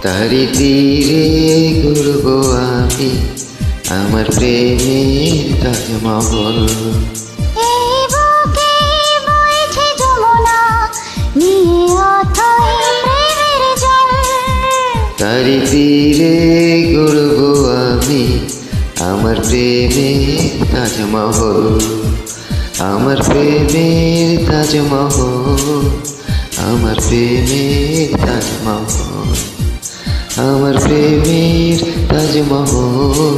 তারি তীরে ঘুরব আমি আমার প্রেমের তাজমহল। এই বুকে বইছে যমুনা নিয়ে অথই প্রেমের জল। তারি তীরে ঘুরব আমি আমার প্রেমের তাজমহল, আমার প্রেমের তাজমহল, আমার প্রেমের তাজমহল, আমার প্রেমের তাজমহল,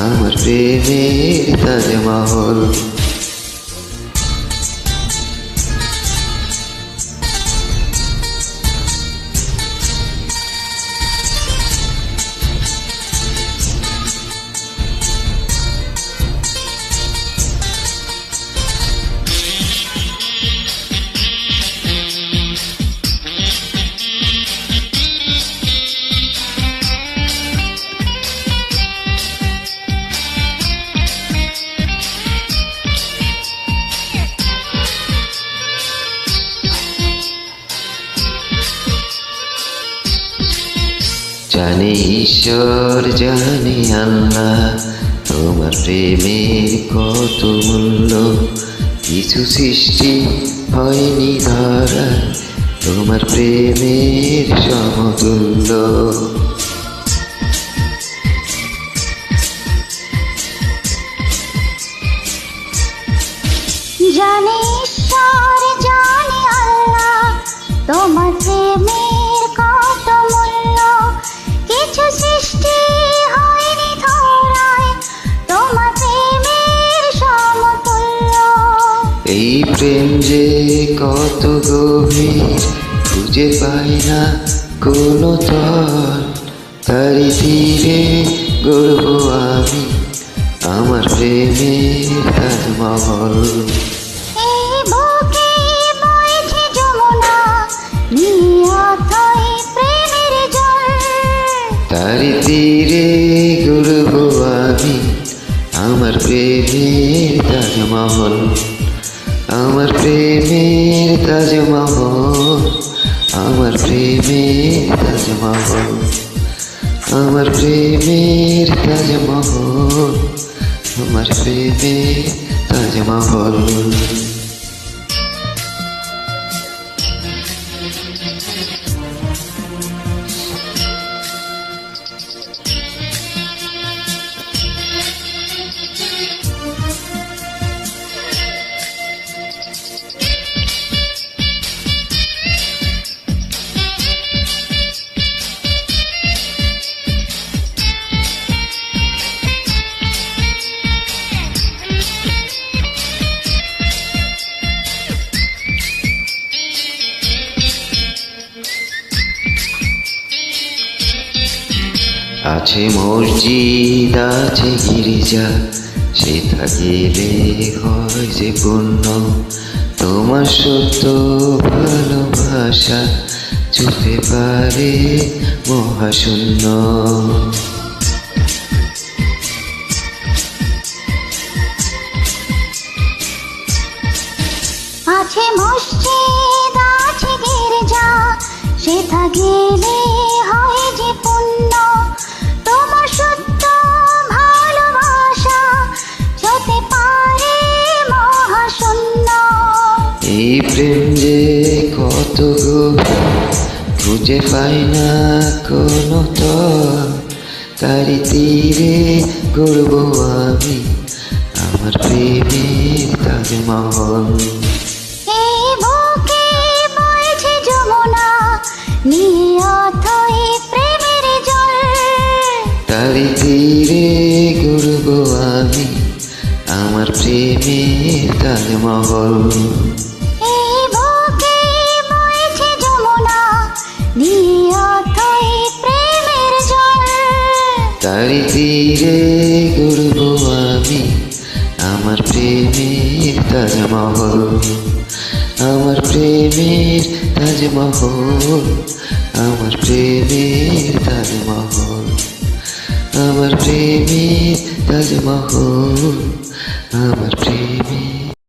আমার প্রেমের তাজমহল। জানে ঈশ্বর জানে আল্লাহ তোমার প্রেমের কত মূল্য, কিছু সৃষ্টি হয়নি ধরা তোমার প্রেমের সমতুল্য। জানে ঈশ্বর জানে আল্লাহ তোমার প্রেমের কত মূল্য, কিছু সৃষ্টি হয়নি ধরায় তোমার প্রেমের সমতুল্য। এই প্রেম যে কত গভীর খুঁজে পাই না কোনো তল, তারি তীরে গড়ব আমি আমার প্রেমের তাজমহল। এই বুকে বইছে যমুনা নিয়ে অথই প্রেমের জল। তারি তীরে ঘুরব আমি আমার প্রেমের তাজমহল, আমার প্রেমের তাজমহল, আমার প্রেমের তাজমহল, আমার প্রেমের তাজমহল, আমার প্রেমের তাজমহল। আছে মসজিদ আছে গির্জা, সেটা গেলে হয় যে পূর্ণ, তোমার সত্য ভালোবাসা ছুতে পারে মহাশূন্য। আছে মসজিদ আছে গির্জা, সেথা গেলে হয় যে পুণ্য, তোমার সত্য ভালোবাসা হতে পারে মহাশূন্য। এই প্রেম যে কত গভীর খুঁজে পাই না কোনো তল, তারি তীরে গড়ব আমি আমার প্রেমের তাজমহল। এই বুকে বইছে যমুনা নিয়ে অথই প্রেমের জল। তারি তীরে ঘুরব আমি আমার প্রেমের তাজমহল। এই বুকে বইছে যমুনা নিয়ে অথই প্রেমের জল। তারি তীরে ঘুরব আমি আমার প্রেমের তাজমহল, আমার প্রেমের তাজমহল, আমার প্রেমের তাজমহল, আমার প্রেমের তাজমহল, আমার প্রেমের